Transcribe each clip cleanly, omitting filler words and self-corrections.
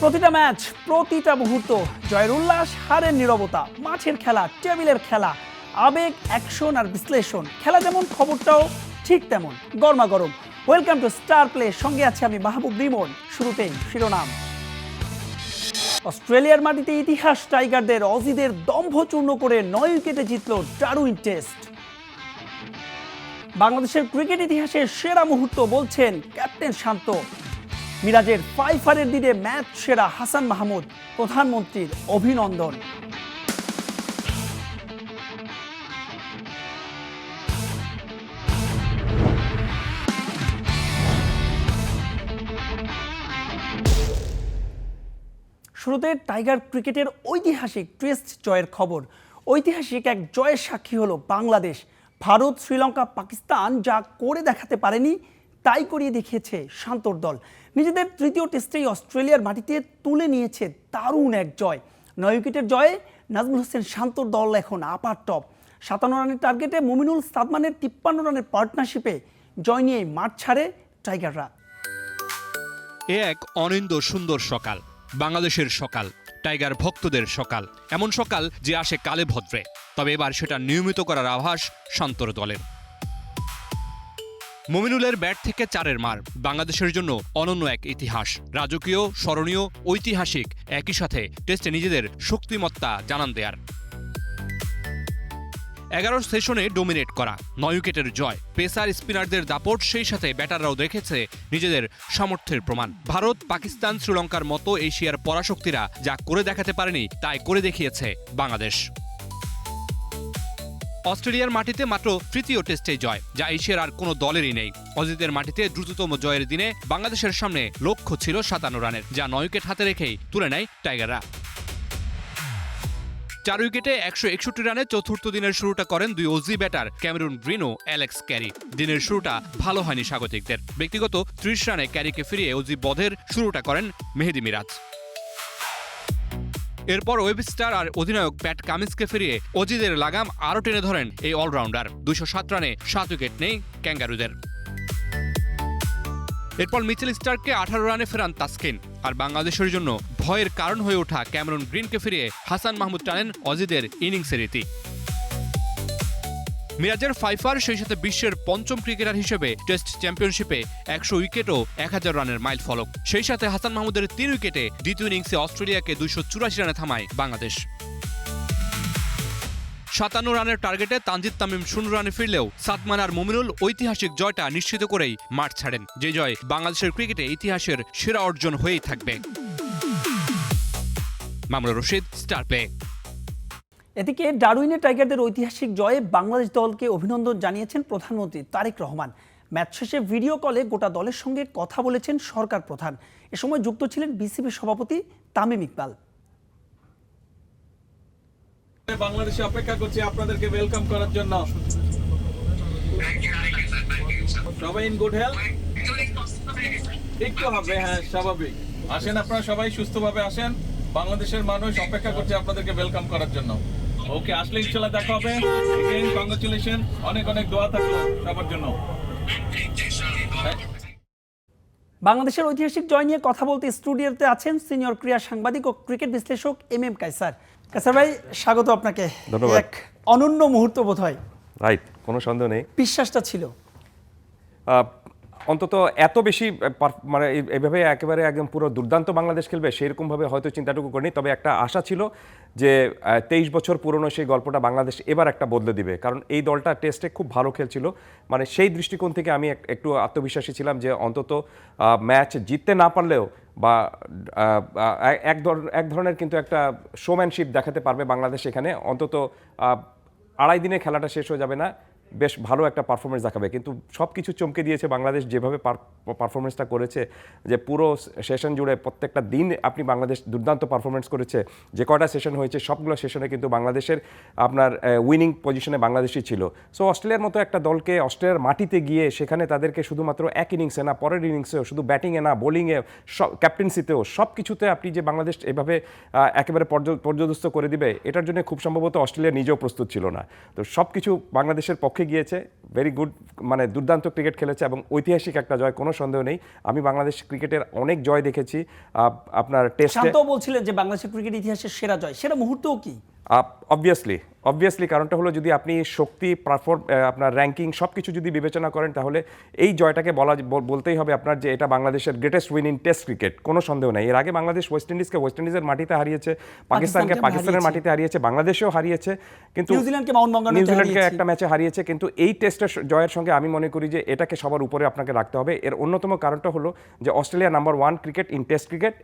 প্রতিটা ম্যাচ, প্রতিটা মুহূর্ত, জয়ের উল্লাস, হারের নীরবতা, মাঠের খেলা, টেবিলের খেলা, আবেগ, অ্যাকশন আর বিশ্লেষণ। খেলা যেমন, খবরটাও ঠিক তেমন গরমাগরম। ওয়েলকাম টু স্টার প্লে, সঙ্গে আছে আমি মাহবুব রিমন। শুরুতেই শিরোনাম। অস্ট্রেলিয়ার মাটিতে ইতিহাস টাইগারদের, অজিদের দম্ভ চূর্ণ করে 9 উইকেটে জিতল ডারউইন টেস্ট। বাংলাদেশের ক্রিকেট ইতিহাসের সেরা মুহূর্ত বলছেন ক্যাপ্টেন শান্ত। মিরাজের ফাইফারের দিনে ম্যাচ সেরা হাসান মাহমুদ, প্রধানমন্ত্রীর অভিনন্দন। শুরুতে টাইগার ক্রিকেটের ঐতিহাসিক টেস্ট জয়ের খবর। ঐতিহাসিক এক জয়ের সাক্ষী হলো বাংলাদেশ। ভারত, শ্রীলঙ্কা, পাকিস্তান যা করে দেখাতে পারেনি তাই করিয়ে দেখিয়েছে শান্তর দল। নিজেদের তৃতীয় টেস্টেই অস্ট্রেলিয়ার মাটিতে তুলে নিয়েছে দারুণ এক জয়। 9 উইকেটের জয়ে নাজমুল হোসেন শান্তর দল এখন আপার টপ। 57 রানের টার্গেটে মুমিনুল সাদমানের 53 রানের পার্টনারশিপে জয় নিয়ে মাঠ ছাড়ে টাইগাররা। এ এক অনিন্দ সুন্দর সকাল, বাংলাদেশের সকাল, টাইগার ভক্তদের সকাল। এমন সকাল যে আসে কালে ভদ্রে, তবে এবার সেটা নিয়মিত করার আভাস শান্তর দলের। মুমিনুলের ব্যাট থেকে 4-এর মার বাংলাদেশের জন্য অনন্য এক ইতিহাস। রাজকীয়, স্মরণীয়, ঐতিহাসিক, একই সাথে টেস্টে নিজেদের শক্তিমত্তা জানান দেয়ার। 11 সেশনে ডোমিনেট করা, 9 উইকেটের জয়, পেসার স্পিনারদের দাপট, সেই সাথে ব্যাটাররাও দেখেছে নিজেদের সামর্থ্যের প্রমাণ। ভারত, পাকিস্তান, শ্রীলঙ্কার মতো এশিয়ার পরাশক্তিরা যা করে দেখাতে পারেনি তাই করে দেখিয়েছে বাংলাদেশ। অস্ট্রেলিয়ার মাটিতে মাত্র তৃতীয় টেস্টে জয়, যা এশিয়ার আর কোনো দলেরই নেই। অজিতের মাটিতে দ্রুততম জয়ের দিনে বাংলাদেশের সামনে লক্ষ্য ছিল 57 রানের, যা 9 উইকেট হাতে রেখেই তুলে নেয় টাইগাররা। 4 উইকেটে 161 রানে চতুর্থ দিনের শুরুটা করেন দুই অজি ব্যাটার ক্যামেরুন গ্রিন ও অ্যালেক্স ক্যারি। দিনের শুরুটা ভালো হয়নি স্বাগতিকদের। ব্যক্তিগত 30 রানে ক্যারিকে ফিরিয়ে অজি বধের শুরুটা করেন মেহেদী মিরাজ। এরপর ওয়েবস্টার আর অধিনায়ক প্যাট কামিন্সকে ফিরিয়ে অজিদের লাগাম আরও টেনে ধরেন এই অলরাউন্ডার। 207 রানে 7 উইকেট নেই ক্যাঙ্গারুদের। এরপর মিচেল স্টার্ককে 18 রানে ফেরান তাসকিন। আর বাংলাদেশের জন্য ভয়ের কারণ হয়ে ওঠা ক্যামেরুন গ্রিনকে ফিরিয়ে হাসান মাহমুদ টানেন অজিদের ইনিংসের রীতি। মিরাজের ফাইফার, সেই সাথে বিশ্বের 5ম ক্রিকেটার হিসেবে টেস্ট চ্যাম্পিয়নশিপে 100 উইকেট ও 1000 রানের মাইল ফলক। সেই সাথে হাসান মাহমুদের 3 উইকেটে দ্বিতীয় ইনিংসে অস্ট্রেলিয়াকে 284 রানে থামায় বাংলাদেশ। 57 রানের টার্গেটে তানজিদ তামিম 0 রানে ফিরলেও সাদমান আর মুমিনুল ঐতিহাসিক জয়টা নিশ্চিত করেই মাঠ ছাড়েন, যে জয় বাংলাদেশের ক্রিকেটে ইতিহাসের সেরা অর্জন হয়েই থাকবে। Mamunur Rashid, star play. এদিকে ডারউইনে টাইগারদের ঐতিহাসিক জয়ে বাংলাদেশ দলকে অভিনন্দন জানিয়েছেন প্রধানমন্ত্রী তারেক রহমান। ম্যাচ শেষে ভিডিও কলে গোটা দলের সঙ্গে কথা বলেছেন সরকার প্রধান। এ সময় যুক্ত ছিলেন বিসিবি সভাপতি তামিম ইকবাল। বাংলাদেশে অপেক্ষা করছি আপনাদেরকে ওয়েলকাম করার জন্য। সবাই ইন গুড হেলথ? একটু হবে, হ্যাঁ স্বাভাবিক। আসেন, আপনারা সবাই সুস্থভাবে আসেন। বাংলাদেশের মানুষ অপেক্ষা করছে আপনাদেরকে ওয়েলকাম করার জন্য। ওকে, আসলে ইনশাআল্লাহ দেখা হবে। এগেইন কংগ্রাচুলেশন, অনেক অনেক দোয়া থাকলো সবার জন্য। বাংলাদেশের ঐতিহাসিক জয় নিয়ে কথা বলতে স্টুডিওতে আছেন সিনিয়র ক্রীড়া সাংবাদিক ও ক্রিকেট বিশ্লেষক এম কায়সার। কায়সার ভাই, স্বাগত আপনাকে। ধন্যবাদ। এক অনন্য মুহূর্ত বোধ হয়। রাইট, কোনো সন্দেহ নেই। বিশ্বাসটা ছিল অন্তত এত বেশি মানে এইভাবে একেবারে একদম পুরো দুর্দান্ত বাংলাদেশ খেলবে সেরকমভাবে হয়তো চিন্তাটুকু করিনি। তবে একটা আশা ছিল যে 23 বছর পুরনো সেই গল্পটা বাংলাদেশ এবার একটা বদলে দিবে, কারণ এই দলটা টেস্টে খুব ভালো খেলছিল। মানে সেই দৃষ্টিকোণ থেকে আমি একটু আত্মবিশ্বাসী ছিলাম যে অন্তত ম্যাচ জিততে না পারলেও বা এক ধরনের কিন্তু একটা শোম্যানশিপ দেখাতে পারবে বাংলাদেশ এখানে। অন্তত 2.5 দিনে খেলাটা শেষ হয়ে যাবে না, বেশ ভালো একটা পারফরমেন্স দেখাবে। কিন্তু সব কিছু চমকে দিয়েছে বাংলাদেশ যেভাবে পারফরমেন্সটা করেছে, যে পুরো সেশন জুড়ে প্রত্যেকটা দিন আপনি বাংলাদেশ দুর্দান্ত পারফরমেন্স করেছে। যে কয়টা সেশন হয়েছে সবগুলো সেশনে কিন্তু বাংলাদেশের আপনার উইনিং পজিশনে বাংলাদেশই ছিল। সো অস্ট্রেলিয়ার মতো একটা দলকে অস্ট্রেলিয়ার মাটিতে গিয়ে সেখানে তাদেরকে শুধুমাত্র এক ইনিংসে না, পরের ইনিংসেও, শুধু ব্যাটিংয়ে না, বোলিংয়ে, ক্যাপ্টেন্সিতেও, সব কিছুতে আপনি যে বাংলাদেশ এভাবে একেবারে পর্যদস্ত করে দিবে, এটার জন্য খুব সম্ভবত অস্ট্রেলিয়া নিজেও প্রস্তুত ছিল না। তো সব কিছু বাংলাদেশের পক্ষ বিপক্ষে গিয়েছে, ভেরি গুড, মানে দুর্দান্ত ক্রিকেট খেলেছে এবং ঐতিহাসিক একটা জয়, কোনো সন্দেহ নেই। আমি বাংলাদেশ ক্রিকেটের অনেক জয় দেখেছি আপনার টেস্টে। শান্ত বলছিলেন যে বাংলাদেশের ক্রিকেট ইতিহাসের সেরা জয়, সেটা মুহূর্তও কি? অবভিয়াসলি কারণটা হলো যদি আপনি শক্তি, আপনার র্যাঙ্কিং সব কিছু যদি বিবেচনা করেন, তাহলে এই জয়টাকে বলতেই হবে আপনার যে এটা বাংলাদেশের greatest win in test cricket, কোনো সন্দেহ নেই। এর আগে বাংলাদেশ ওয়েস্ট ইন্ডিজের মাটিতে হারিয়েছে, পাকিস্তানকে পাকিস্তানের মাটিতে হারিয়েছে, বাংলাদেশেও হারিয়েছে, কিন্তু নিউজিল্যান্ডকে একটা ম্যাচে হারিয়েছে। কিন্তু এই টেস্টের জয়ের সঙ্গে আমি মনে করি যে এটাকে সবার উপরে আপনাকে রাখতে হবে। এর অন্যতম কারণটা হলো যে Australia number 1 cricket in test cricket,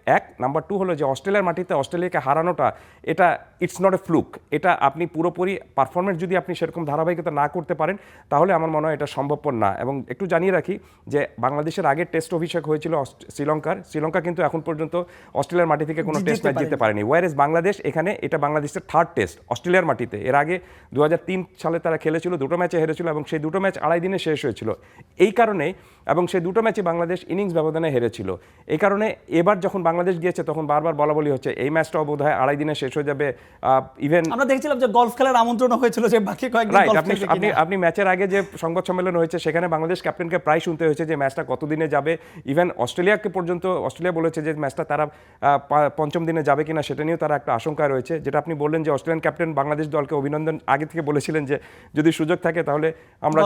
number 2 হলো যে অস্ট্রেলিয়ার মাটিতে অস্ট্রেলিয়াকে হারানোটা, এটা ইটস নট এ ফ্লুক। এটা আপনি পুরোপুরি পারফরমেন্স যদি আপনি সেরকম ধারাবাহিকতা না করতে পারেন, তাহলে আমার মনে হয় এটা সম্ভবপর না। এবং একটু জানিয়ে রাখি যে বাংলাদেশের আগের টেস্ট অভিষেক হয়েছিল শ্রীলঙ্কা কিন্তু এখন পর্যন্ত অস্ট্রেলিয়ার মাটি থেকে কোনো টেস্ট ম্যাচ জিততে পারেনি। ওয়ারেজ বাংলাদেশ এখানে, এটা বাংলাদেশের 3rd টেস্ট অস্ট্রেলিয়ার মাটিতে। এর আগে 2003 সালে তারা খেলেছিল, 2টো ম্যাচে হেরেছিল এবং সেই 2টো ম্যাচ 2.5 দিনে শেষ হয়েছিল। এই কারণে, এবং সেই 2টো ম্যাচে বাংলাদেশ ইনিংস ব্যবধানে হেরেছিল। এই কারণে এবার যখন বাংলাদেশ গিয়েছে তখন বারবার বলা হচ্ছে এই ম্যাচটাও বোধহয় 2.5 দিনে শেষ হয়ে যাবে। ইভেন আমরা দেখছিলাম যে গলফ খেলার আমন্ত্রণ হয়েছিল যে বাকি কয়েকদিন গলফ খেলবে কিনা। আপনি ম্যাচের আগে যে সংবাদ সম্মেলন হয়েছে সেখানে বাংলাদেশ ক্যাপ্টেনকে প্রায় শুনতে হয়েছে যে ম্যাচটা কতদিনে যাবে। ইভেন অস্ট্রেলিয়া বলেছে যে ম্যাচটা তারা 5ম দিনে যাবে কিনা সেটা নিয়েও তারা একটা আশঙ্কা রয়েছে। যেটা আপনি বললেন যে অস্ট্রেলিয়ান ক্যাপ্টেন বাংলাদেশ দলকে অভিনন্দন আগে থেকে বলেছিলেন যে যদি সুযোগ থাকে তাহলে আমরা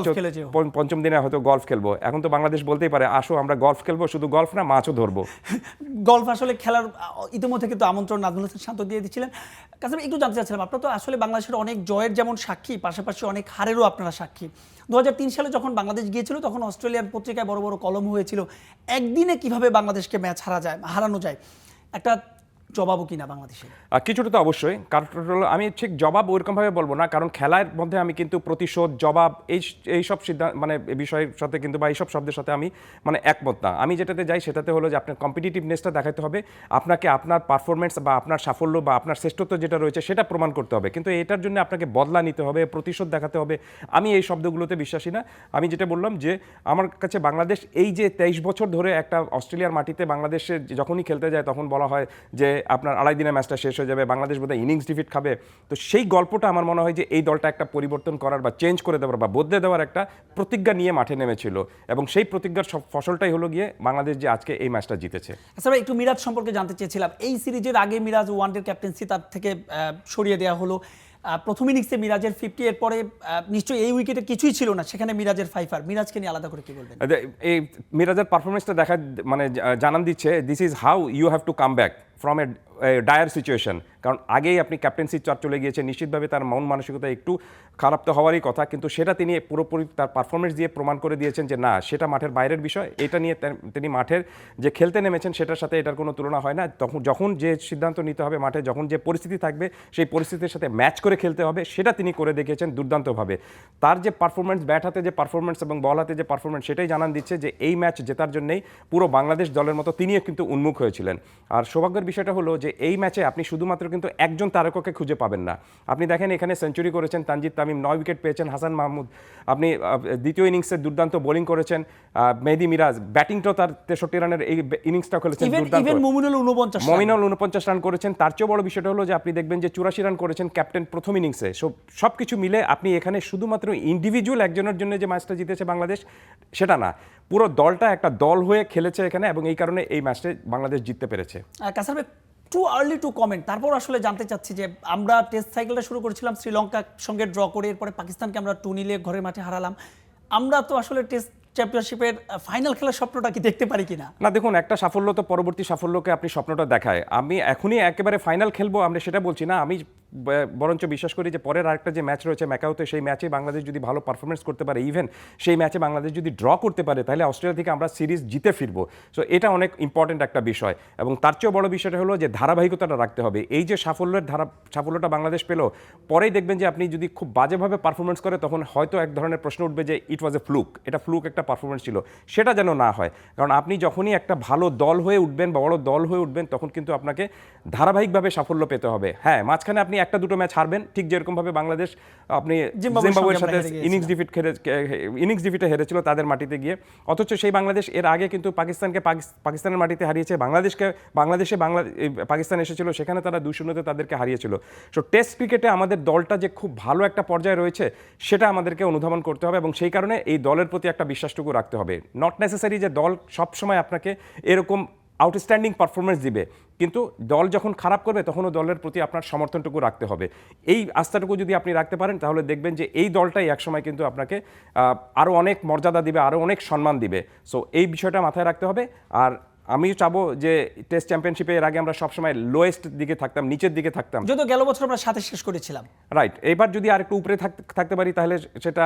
5ম দিনে হয়তো গলফ খেলবো। এখন তো বাংলাদেশ বলতেই পারে আসো আমরা গলফ খেলবো, শুধু গলফ না মাছও ধরবো। গলফ আসলে খেলার ইতিমধ্যে কিন্তু আমন্ত্রণ নাজমুল হাসান শান্ত দিয়ে দিচ্ছিলেন। কাছে একটু জানতে চাচ্ছিলাম, আপনারা তো আসলে বাংলাদেশের অনেক জয়ের যেমন সাক্ষী, পাশাপাশি অনেক হারেরও আপনারা সাক্ষী। 2003 সালে যখন বাংলাদেশ গিয়েছিল তখন অস্ট্রেলিয়ান পত্রিকায় বড় বড় কলম হয়েছিল একদিনে কিভাবে বাংলাদেশকে ম্যাচ হারানো যায়। একটা জবাবও কিনা বাংলাদেশে? কিছুটা তো অবশ্যই, কারণ আমি ঠিক জবাব ওইরকমভাবে বলবো না, কারণ খেলার মধ্যে আমি কিন্তু প্রতিশোধ, জবাব এইসব সিদ্ধান্ত মানে বিষয়ের সাথে কিন্তু বা এইসব শব্দের সাথে আমি মানে একমত না। আমি যেটাতে যাই সেটাতে হলো যে আপনার কম্পিটিটিভনেসটা দেখাতে হবে, আপনাকে আপনার পারফরমেন্স বা আপনার সাফল্য বা আপনার শ্রেষ্ঠত্ব যেটা রয়েছে সেটা প্রমাণ করতে হবে। কিন্তু এটার জন্য আপনাকে বদলা নিতে হবে, প্রতিশোধ দেখাতে হবে, আমি এই শব্দগুলোতে বিশ্বাসী না। আমি যেটা বললাম যে আমার কাছে বাংলাদেশ এই যে 23 বছর ধরে একটা অস্ট্রেলিয়ার মাটিতে বাংলাদেশে যখনই খেলতে যায় তখন বলা হয় যে আপনার 2.5 দিনে ম্যাচটা শেষ হয়ে যাবে, বাংলাদেশ বোধহয় ইনিংস ডিফিট খাবে। তো সেই গল্পটা আমার মনে হয় যে এই দলটা একটা পরিবর্তন করার বা চেঞ্জ করে দেওয়ার বা বদলে দেওয়ার একটা প্রতিজ্ঞা নিয়ে মাঠে নেমেছিল এবং সেই প্রতিজ্ঞার ফসলটাই হলো গিয়ে বাংলাদেশ যে আজকে এই ম্যাচটা জিতেছে। আচ্ছা, একটু মিরাজ সম্পর্কে জানতে চেয়েছিলাম। এই সিরিজের আগে মিরাজ ওয়ানডের ক্যাপ্টেন্সি তার থেকে সরিয়ে দেওয়া হলো। প্রথম ইনিংসে মিরাজের 50, এরপরে নিশ্চয়ই এই উইকেটে কিছুই ছিল না, সেখানে মিরাজের 5। মিরাজকে নিয়ে আলাদা করে কি বলবেন? এই মিরাজের পারফরমেন্সটা দেখা মানে জানান দিচ্ছে this is how you have to come back from a dire situation. কারণ আগেই আপনি ক্যাপ্টেন্সির চার চলে গিয়েছেন, নিশ্চিতভাবে তার মন মানসিকতা একটু খারাপ তো হওয়ারই কথা, কিন্তু সেটা তিনি পুরোপুরি তার পারফরমেন্স দিয়ে প্রমাণ করে দিয়েছেন যে না, সেটা মাঠের বাইরের বিষয়। এটা নিয়ে তিনি মাঠের যে খেলতে নেমেছেন সেটার সাথে এটার কোনো তুলনা হয় না। যখন যে সিদ্ধান্ত নিতে হবে মাঠে, যখন যে পরিস্থিতি থাকবে সেই পরিস্থিতির সাথে ম্যাচ করে খেলতে হবে, সেটা তিনি করে দেখিয়েছেন দুর্দান্তভাবে। তার যে পারফরমেন্স, ব্যাট হাতে যে পারফরমেন্স এবং বল হাতে যে পারফরমেন্স, সেটাই জানান দিচ্ছে যে এই ম্যাচ জেতার জন্যই পুরো বাংলাদেশ দলের মতো তিনিও কিন্তু উন্মুখ হয়েছিলেন। আর সৌভাগ্যের বিষয়টা হলো যে এই ম্যাচে আপনি শুধুমাত্র কিন্তু একজন তারকাকে খুঁজে পাবেন না। আপনি দেখেন এখানে সেঞ্চুরি করেছেন তানজিদ তামিম, 9 উইকেট পেয়েছেন হাসান মাহমুদ, আপনি দ্বিতীয় ইনিংসে দুর্দান্ত বোলিং করেছেন মেহেদী মিরাজ, ব্যাটিংটাও তার 63 রানের এই ইনিংসটাও খেলেছেন দুর্দান্ত, মমিনুল 49 রান করেছেন। তার চেয়ে বড় বিষয়টা হলো যে আপনি দেখবেন যে 84 রান করেছেন ক্যাপ্টেন প্রথম ইনিংসে। সব কিছু মিলে আপনি এখানে শুধুমাত্র ইন্ডিভিজুয়াল একজনের জন্য যে ম্যাচটা জিতেছে বাংলাদেশ সেটা না, পুরো দলটা একটা দল হয়ে খেলেছে এখানে এবং এই কারণে এই ম্যাচটা বাংলাদেশ জিততে পেরেছে। কাসার ভাই, টু আর্লি টু কমেন্ট। তারপর আসলে জানতে চাচ্ছি যে আমরা টেস্ট সাইকেলটা শুরু করেছিলাম শ্রীলঙ্কার সঙ্গে ড্র করে, এরপরে পাকিস্তানকে আমরা 2-0 ঘরের মাঠে হারালাম। আমরা তো আসলে টেস্ট চ্যাম্পিয়নশিপের ফাইনাল খেলার স্বপ্নটা কি দেখতে পারি কিনা? না, দেখুন, একটা সাফল্য তো পরবর্তী সাফল্যকে আপনি স্বপ্নটা দেখায়। আমি এখনই একেবারে ফাইনাল খেলবো আমরা সেটা বলছি না, আমি বরঞ্চ বিশ্বাস করি যে পরের আরেকটা যে ম্যাচ রয়েছে ম্যাকাওতে, সেই ম্যাচে বাংলাদেশ যদি ভালো পারফরমেন্স করতে পারে, ইভেন সেই ম্যাচে বাংলাদেশ যদি ড্র করতে পারে, তাহলে অস্ট্রেলিয়া থেকে আমরা সিরিজ জিতে ফিরবো। সো এটা অনেক ইম্পর্টেন্ট একটা বিষয় এবং তার চেয়েও বড় বিষয়টা হলো যে ধারাবাহিকতাটা রাখতে হবে। এই যে সাফল্যটা বাংলাদেশ পেল, পরেই দেখবেন যে আপনি যদি খুব বাজেভাবে পারফরমেন্স করে তখন হয়তো এক ধরনের প্রশ্ন উঠবে যে ইট ওয়াজ এ ফ্লুক, এটা ফ্লুক একটা পারফরমেন্স ছিল। সেটা যেন না হয়, কারণ আপনি যখনই একটা ভালো দল হয়ে উঠবেন বা বড় দল হয়ে উঠবেন তখন কিন্তু আপনাকে ধারাবাহিকভাবে সাফল্য পেতে হবে। হ্যাঁ, মাঝখানে আপনি একটা দুটো ম্যাচ হারবেন, ঠিক যেরকম ভাবে বাংলাদেশ আপনি জিম্বাবুয়ের জিম্বাবুয়ের সঙ্গে সাথে আমরা হেরে গিয়েছিলাম। ইনিংস ডিফিটে হেরেছিল তাদের মাটিতে গিয়ে, অথচ সেই বাংলাদেশ এর আগে কিন্তু পাকিস্তানকে পাকিস্তানের মাটিতে হারিয়েছে, পাকিস্তান এসেছিল, সেখানে তারা 2-0 তাদেরকে হারিয়েছিল। সো টেস্ট ক্রিকেটে আমাদের দলটা যে খুব ভালো একটা পর্যায়ে রয়েছে সেটা আমাদেরকে অনুধাবন করতে হবে, এবং সেই কারণে এই দলের প্রতি একটা বিশ্বাসটুকু রাখতে হবে। নট নেসেসারি যে দল সবসময় আপনাকে এরকম আউটস্ট্যান্ডিং পারফরমেন্স দিবে, কিন্তু দল যখন খারাপ করবে তখনও দলের প্রতি আপনার সমর্থনটুকু রাখতে হবে। এই আস্থাটুকু যদি আপনি রাখতে পারেন তাহলে দেখবেন যে এই দলটাই একসময় কিন্তু আপনাকে আরও অনেক মর্যাদা দিবে, আরও অনেক সম্মান দিবে। সো এই বিষয়টা মাথায় রাখতে হবে। আর আমি চাবো যে টেস্ট চ্যাম্পিয়নশিপে এর আগে আমরা সবসময় লোয়েস্ট দিকে থাকতাম, নিচের দিকে থাকতাম, যদিও গেল বছর আমরা সাথে শেষ করেছিলাম। রাইট। এবার যদি আর একটু উপরে থাকতে পারি তাহলে সেটা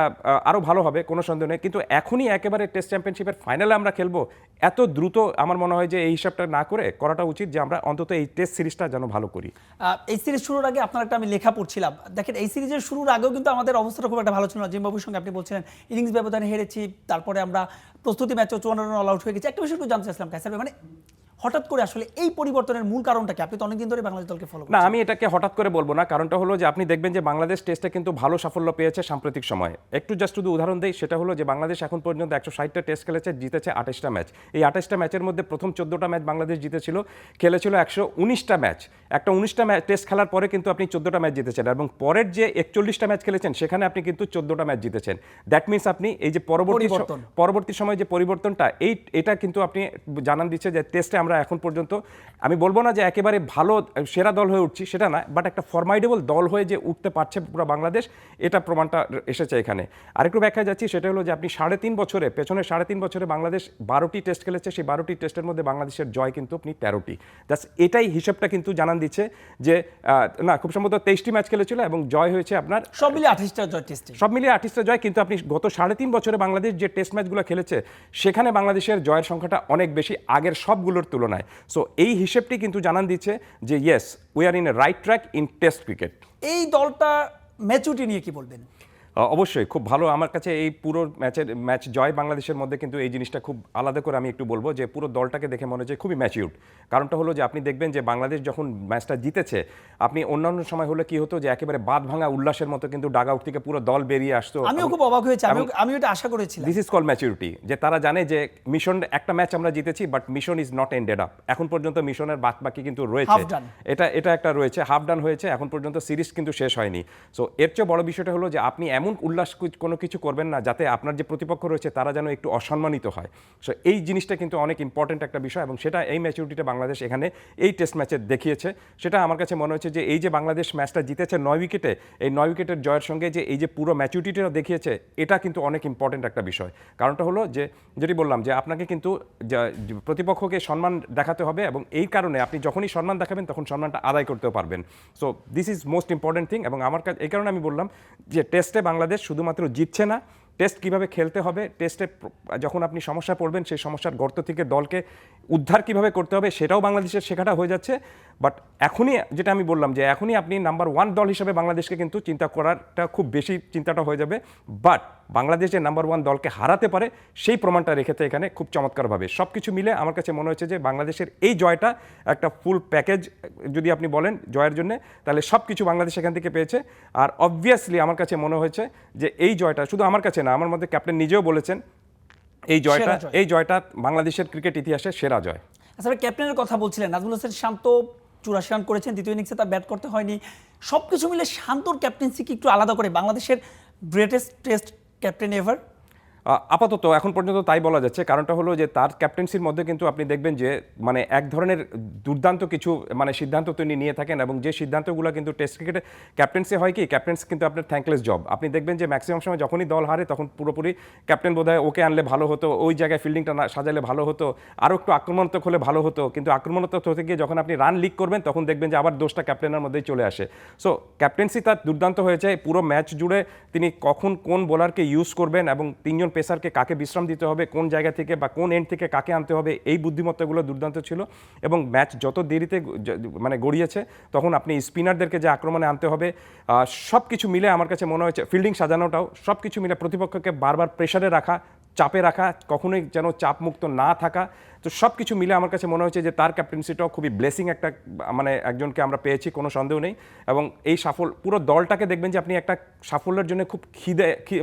আরও ভালো হবে, কোনো সন্দেহ নেই। কিন্তু এখনই একেবারে টেস্ট চ্যাম্পিয়নশিপের ফাইনালে আমরা খেলবো, এত দ্রুত আমার মনে হয় যে এই হিসাবটা না করে করাটা উচিত যে আমরা অন্তত এই টেস্ট সিরিজটা যেন ভালো করি। এই সিরিজ শুরুর আগে আপনার একটা আমি লেখা পড়ছিলাম, দেখেন এই সিরিজের শুরুর আগেও কিন্তু আমাদের অবস্থাটা খুব একটা ভালো ছিল না। জিম্বাবুয়ের সঙ্গে আপনি বলছিলেন ইনিংস ব্যবধানে হেরেছি, তারপরে আমরা প্রস্তুতি ম্যাচে 54 রান অল আউট হয়ে গেছি। একটা বিষয় একটু জানতে চাইছিলাম কায়সার ভাই, মানে হঠাৎ করে আসলে এই পরিবর্তনের মূল কারণটা কি? আপনি তো অনেকদিন ধরে বাংলাদেশ দলকে ফলো না, করেন। আমি এটাকে হঠাৎ করে বলবো না। কারণটা হলো যে আপনি দেখবেন যে বাংলাদেশ টেস্টে কিন্তু ভালো সাফল্য পেয়েছে সাম্প্রতিক সময়ে। একটু জাস্ট শুধু উদাহরণ দেই, সেটা হলো যে বাংলাদেশ এখন পর্যন্ত 160টা টেস্ট খেলেছে, জিতেছে 28টা ম্যাচ। এই 28টা ম্যাচের মধ্যে প্রথম 14টা ম্যাচ বাংলাদেশ জিতেছিল, খেলেছিল 119টা ম্যাচ। একটা 19টা ম্যাচ টেস্ট খেলার পরে কিন্তু আপনি 14টা ম্যাচ জিতেছেন, এবং পরের যে 41টা ম্যাচ খেলেছেন সেখানে আপনি কিন্তু 14টা ম্যাচ জিতেছেন। দ্যাট মিনস আপনি এই যে পরবর্তী সময়ে যে পরিবর্তনটা, এটা কিন্তু আপনি জানান দিচ্ছে যে টেস্টে আমরা এখন পর্যন্ত, আমি বলবো না যে একেবারে ভালো সেরা দল হয়ে উঠছি সেটা না, বাট একটা ফরমাইডেবল দল হয়ে যে উঠতে পারছে পুরো বাংলাদেশ, এটা প্রমাণটা এসেছে এখানে। আরেকটু ব্যাখ্যা যাচ্ছি, সেটা হলো যে আপনি 3.5 বছরে বাংলাদেশ 12টি টেস্ট খেলেছে, সেই 12টি টেস্টের মধ্যে বাংলাদেশের জয় কিন্তু আপনি 13টি। জাস্ট এটাই হিসেবটা কিন্তু জানান দিচ্ছে যে না, খুব সম্ভবত 23টি ম্যাচ খেলেছিল এবং জয় হয়েছে আপনার সব মিলিয়ে 28টা জয় টেস্টে, সব মিলিয়ে 28টা জয়। কিন্তু আপনি গত 3.5 বছরে বাংলাদেশ যে টেস্ট ম্যাচগুলো খেলেছে সেখানে বাংলাদেশের জয়ের সংখ্যাটা অনেক বেশি আগের সবগুলোর তুলনায়। সো এই হিসেবটি কিন্তু জানান দিচ্ছে যে yes, we are in a right track in test cricket. এই দলটা ম্যাচুরিটি নিয়ে কি বলবেন? অবশ্যই খুব ভালো। আমার কাছে এই পুরো ম্যাচ জয় বাংলাদেশের মধ্যে কিন্তু এই জিনিসটা খুব আলাদা করে আমি একটু বলবো যে পুরো দলটাকে দেখে মনে হচ্ছে খুবই ম্যাচিউরড। কারণটা হলো যে আপনি দেখবেন যে বাংলাদেশ যখন ম্যাচটা জিতেছে, আপনি অন্যান্য সময় হলে কি হতো যে একেবারে বাদ ভাঙা উল্লাসের মতো কিন্তু ডাগ আউট থেকে পুরো দল বেরিয়ে আসতো। আমিও খুব অবাক হয়েছি, আমি এটা আশা করেছিলাম। দিস ইজ কল ম্যাচুরিটি, যে তারা জানে যে মিশন, একটা ম্যাচ আমরা জিতেছি but mission is not ended up. এখন পর্যন্ত মিশনের বাকি কিন্তু রয়েছে, এটা একটা রয়েছে, হাফ ডান হয়েছে, এখন পর্যন্ত সিরিজ কিন্তু শেষ হয়নি। সো এর চেয়ে বড় বিষয়টা হলো যে আপনি এমন উল্লাস কোনো কিছু করবেন না যাতে আপনার যে প্রতিপক্ষ রয়েছে তারা যেন একটু অসম্মানিত হয়। সো এই জিনিসটা কিন্তু অনেক ইম্পর্টেন্ট একটা বিষয়, এবং সেটা এই ম্যাচুরিটিটা বাংলাদেশ এখানে এই টেস্ট ম্যাচে দেখিয়েছে। সেটা আমার কাছে মনে হচ্ছে যে এই যে বাংলাদেশ ম্যাচটা জিতেছে 9 উইকেটে, এই 9 উইকেটের জয়ের সঙ্গে যে এই যে পুরো ম্যাচুরিটিটা দেখিয়েছে, এটা কিন্তু অনেক ইম্পর্টেন্ট একটা বিষয়। কারণটা হলো যে যেটি বললাম যে আপনাকে কিন্তু প্রতিপক্ষকে সম্মান দেখাতে হবে, এবং এই কারণে আপনি যখনই সম্মান দেখাবেন তখন সম্মানটা আদায় করতেও পারবেন। So this is most important thing. এবং আমার কাছে এই কারণে আমি বললাম যে টেস্টে বাংলাদেশ শুধুমাত্র জিতছে না, টেস্ট কিভাবে খেলতে হবে, টেস্টে যখন আপনি সমস্যা পড়বেন সেই সমস্যার গর্ত থেকে দলকে উদ্ধার কিভাবে করতে হবে সেটাও বাংলাদেশের শেখাটা হয়ে যাচ্ছে। বাট এখনই যেটা আমি বললাম যে এখনই আপনি নাম্বার 1 দল হিসেবে বাংলাদেশকে কিন্তু চিন্তা করাটা খুব বেশি চিন্তাটা হয়ে যাবে, বাট বাংলাদেশ যে নাম্বার 1 দলকে হারাতে পারে সেই প্রমাণটা রেখেছে এখানে খুব চমৎকারভাবে। সব কিছু মিলে আমার কাছে মনে হচ্ছে যে বাংলাদেশের এই জয়টা একটা ফুল প্যাকেজ যদি আপনি বলেন জয়ের জন্য, তাহলে সব কিছু বাংলাদেশ এখান থেকে পেয়েছে। আর অবভিয়াসলি আমার কাছে মনে হয়েছে যে এই জয়টা শুধু আমার কাছে না, আমার মধ্যে ক্যাপ্টেন নিজেও বলেছেন এই জয়টা বাংলাদেশের ক্রিকেট ইতিহাসে সেরা জয়। আচ্ছা, ক্যাপ্টেনের কথা বলছিলেন, নাজমুল হোসেন শান্ত 84 রান করেছেন, দ্বিতীয় ইনিংসে তার ব্যাট করতে হয়নি। সবকিছু মিলে শান্তর ক্যাপ্টেন্সি কি একটু আলাদা করে বাংলাদেশের গ্রেটেস্ট টেস্ট ক্যাপ্টেন এভার? আপাতত এখন পর্যন্ত তাই বলা যাচ্ছে। কারণটা হলো যে তার ক্যাপ্টেন্সির মধ্যে কিন্তু আপনি দেখবেন যে মানে এক ধরনের দুর্দান্ত কিছু মানে সিদ্ধান্ত তিনি নিয়ে থাকেন, এবং যে সিদ্ধান্তগুলো কিন্তু টেস্ট ক্রিকেটে ক্যাপ্টেন্সি হয় কি, ক্যাপ্টেন্সি কিন্তু আপনার থ্যাঙ্কলেস জব। আপনি দেখবেন যে ম্যাক্সিমাম সময় যখনই দল হারে তখন পুরোপুরি ক্যাপ্টেন বোধহয় ওকে আনলে ভালো হতো, ওই জায়গায় ফিল্ডিংটা না সাজালে ভালো হতো, আরও একটু আক্রমণাত্মক হলে ভালো হতো। কিন্তু আক্রমণাত্মক হতে গিয়ে যখন আপনি রান লিক করবেন তখন দেখবেন যে আবার দোষটা ক্যাপ্টেনের মধ্যেই চলে আসে। সো ক্যাপ্টেন্সি তার দুর্দান্ত হয়েছে। পুরো ম্যাচ জুড়ে তিনি কখন কোন বোলারকে ইউজ করবেন এবং 3 জন পেসারকে কাকে বিশ্রাম দিতে হবে, কোন জায়গা থেকে বা কোন এন্ড থেকে কাকে আনতে হবে, এই বুদ্ধিমত্তাগুলো দুর্দান্ত ছিল। এবং ম্যাচ যত দেরিতে মানে গড়িয়েছে তখন আপনি স্পিনারদেরকে যে আক্রমণে আনতে হবে, সব কিছু মিলে আমার কাছে মনে হয়েছে ফিল্ডিং সাজানোটাও সব কিছু মিলে প্রতিপক্ষকে বারবার প্রেসারে রাখা, চাপে রাখা, কখনোই যেন চাপমুক্ত না থাকা, তো সব কিছু মিলে আমার কাছে মনে হচ্ছে যে তার ক্যাপ্টেন্সিটাও খুবই ব্লেসিং একটা, মানে একজনকে আমরা পেয়েছি, কোনো সন্দেহ নেই। এবং এই পুরো দলটাকে দেখবেন যে আপনি একটা সাফল্যের জন্য খুব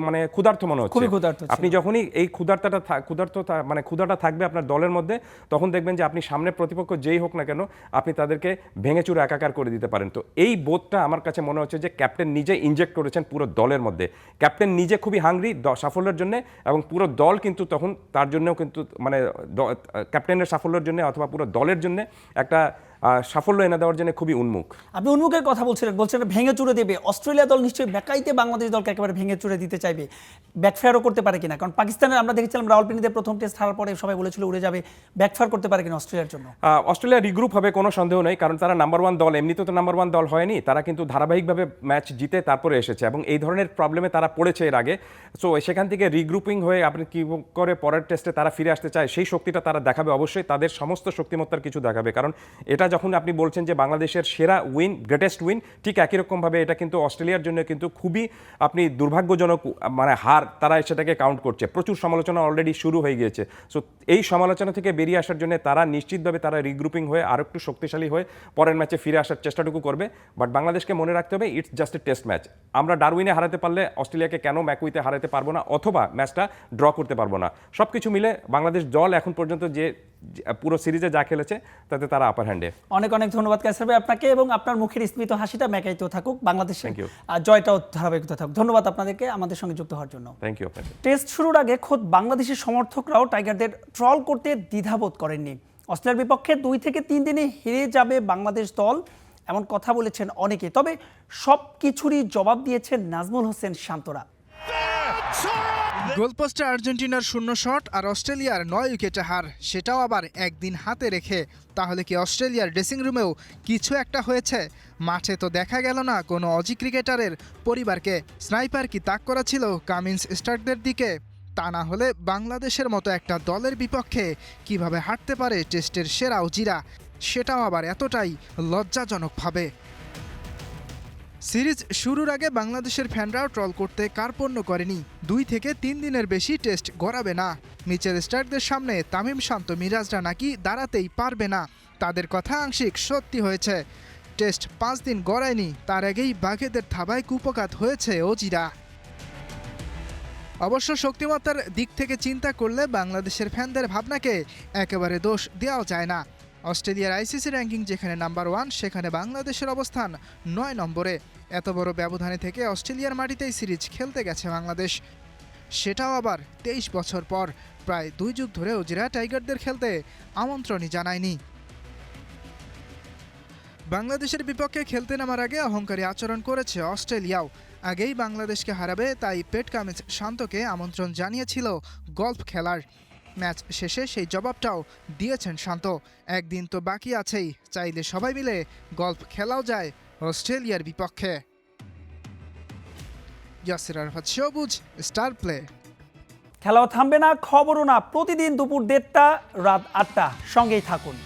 মানে ক্ষুধার্ত মনে হচ্ছে। খুবই ক্ষুধার্ত ছিল। আপনি যখনই এই ক্ষুধাটা থাকবে আপনার দলের মধ্যে, তখন দেখবেন যে আপনি সামনে প্রতিপক্ষ যেই হোক না কেন আপনি তাদেরকে ভেঙে চুরে একাকার করে দিতে পারেন। তো এই বোধটা আমার কাছে মনে হচ্ছে যে ক্যাপ্টেন নিজে ইনজেক্ট করেছেন পুরো দলের মধ্যে। ক্যাপ্টেন নিজে খুবই হাংরি সাফল্যের জন্য, এবং পুরো দল কিন্তু তখন তার জন্যও কিন্তু মানে ক্যাপ্টেনের সাফল্যের জন্য অথবা পুরো দলের জন্য একটা সাফল্য এনে দেওয়ার জন্য খুবই উন্মুখ। আপনি উন্মুখের কথা বলছিলেন ভেঙে চুরে দেবে। অস্ট্রেলিয়া দল নিশ্চয়ই বেকাইতে বাংলাদেশ দলকে একেবারে ভেঙে চুরে দিতে চাইবে, ব্যাকফায়ারও করতে পারে কিনা? কারণ পাকিস্তানের আমরা দেখেছিলাম রাওয়ালপিন্ডিতে প্রথম টেস্ট হারার পরে সবাই বলেছিল উড়ে যাবে, ব্যাকফায়ার করতে পারে কিনা অস্ট্রেলিয়ার জন্য? অস্ট্রেলিয়া রিগ্রুপ হবে কোনো সন্দেহ নেই, কারণ তারা নাম্বার 1 দল, এমনিতে তো নাম্বার 1 দল হয়নি, তারা কিন্তু ধারাবাহিকভাবে ম্যাচ জিতে তারপরে এসেছে এবং এই ধরনের প্রবলেমে তারা পড়েছে এর আগে। সো সেখান থেকে রিগ্রুপিং হয়ে আপনি কি করে পরের টেস্টে তারা ফিরে আসতে চায় সেই শক্তিটা তারা দেখাবে, অবশ্যই তাদের সমস্ত শক্তিমত্তার কিছু দেখাবে। কারণ এটা যখন আপনি বলছেন যে বাংলাদেশের সেরা উইন, গ্রেটেস্ট উইন, ঠিক একই রকমভাবে এটা কিন্তু অস্ট্রেলিয়ার জন্য কিন্তু খুবই আপনি দুর্ভাগ্যজনক মানে হার, তারা সেটাকে কাউন্ট করছে। প্রচুর সমালোচনা অলরেডি শুরু হয়ে গিয়েছে। সো এই সমালোচনা থেকে বেরিয়ে আসার জন্য তারা নিশ্চিতভাবে তারা রিগ্রুপিং হয়ে আরও একটু শক্তিশালী হয়ে পরের ম্যাচে ফিরে আসার চেষ্টাটুকু করবে। বাট বাংলাদেশকে মনে রাখতে হবে it's just a test match. আমরা ডারউইনে হারাতে পারলে অস্ট্রেলিয়াকে কেন ম্যাকুইতে হারাতে পারবো না, অথবা ম্যাচটা ড্র করতে পারবো না? সব কিছু মিলে বাংলাদেশ দল এখন পর্যন্ত যে পুরো সিরিজে যা খেলেছে তাতে তারা আপার হ্যান্ডে। অনেক অনেক ধন্যবাদ কায়সার ভাই আপনাকে, এবং আপনার মুখের স্মিত হাসিটা মেকাইতেও থাকুক, বাংলাদেশের Thank you. জয়টাও ধারাবাহিকতা থাকুক। ধন্যবাদ আপনাদেরকে আমাদের সঙ্গে যুক্ত হওয়ার জন্য। থ্যাংক ইউ আপনাকে। টেস্ট শুরুর আগে খোদ বাংলাদেশের সমর্থকরাও টাইগারদের ট্রল করতে দ্বিধাবোধ করেননি। অস্ট্রেলিয়ার বিপক্ষে 2 থেকে 3 দিনে হেরে যাবে বাংলাদেশ দল, এমন কথা বলেছেন অনেকে। তবে সব কিছুরই জবাব দিয়েছেন নাজমুল হোসেন শান্তরা। গোলপোস্টে আর্জেন্টিনার 0 শট আর অস্ট্রেলিয়ার 9 উইকেটে হার, সেটাও আবার একদিন হাতে রেখে। তাহলে কি অস্ট্রেলিয়ার ড্রেসিং রুমেও কিছু একটা হয়েছে? মাঠে তো দেখা গেল না কোনো অজি ক্রিকেটারের পরিবারকে। স্নাইপার কি তাক করা ছিল কামিন্স স্টার্কদের দিকে? তা না হলে বাংলাদেশের মতো একটা দলের বিপক্ষে কিভাবে হারতে পারে টেস্টের সেরা অজিরা, সেটাও আবার এতটাই লজ্জাজনকভাবে। সিরিজ শুরুর আগে বাংলাদেশের ফ্যানরাও ট্রল করতে কার্পণ্য করেনি। 2 থেকে 3 দিনের বেশি টেস্ট গড়াবে না, মিচেল স্টার্কদের সামনে তামিম, শান্ত, মিরাজরা নাকি দাঁড়াতেই পারবে না। তাদের কথা আংশিক সত্যি হয়েছে। টেস্ট 5 দিন গড়ায়নি, তার আগেই বাঘেদের থাবায় কুপকাত হয়েছে অজিরা। অবশ্য শক্তিমত্তার দিক থেকে চিন্তা করলে বাংলাদেশের ফ্যানদের ভাবনাকে একেবারে দোষ দেওয়া যায় না। অস্ট্রেলিয়ার আইসিসি র্যাঙ্কিং যেখানে নাম্বার 1, সেখানে বাংলাদেশের অবস্থান 9 নম্বরে। এত বড় ব্যবধানে থেকে অস্ট্রেলিয়ার মাটিতেই সিরিজ খেলতে গেছে বাংলাদেশ, সেটাও আবার 23 বছর পর। প্রায় 2 যুগ ধরে অজিরা টাইগারদের খেলতে আমন্ত্রণই জানায়নি। বাংলাদেশের বিপক্ষে খেলতে নামার আগে অহংকারী আচরণ করেছে অস্ট্রেলিয়াও। আগেই বাংলাদেশকে হারাবে, তাই পেট কামিন্স শান্তকে আমন্ত্রণ জানিয়েছিল গল্ফ খেলার। ম্যাচ শেষে সেই জবাবটাও দিয়েছেন শান্ত। একদিন তো বাকি আছেই, চাইলে সবাই মিলে গল্ফ খেলাও যায় অস্ট্রেলিয়ার বিপক্ষে। ইয়াসির আরাফাত, সবুজ, স্টার প্লে। খেলাও থামবে না, খবরও না, প্রতিদিন দুপুর 1:30টা, রাত 8টা, সঙ্গেই থাকুন।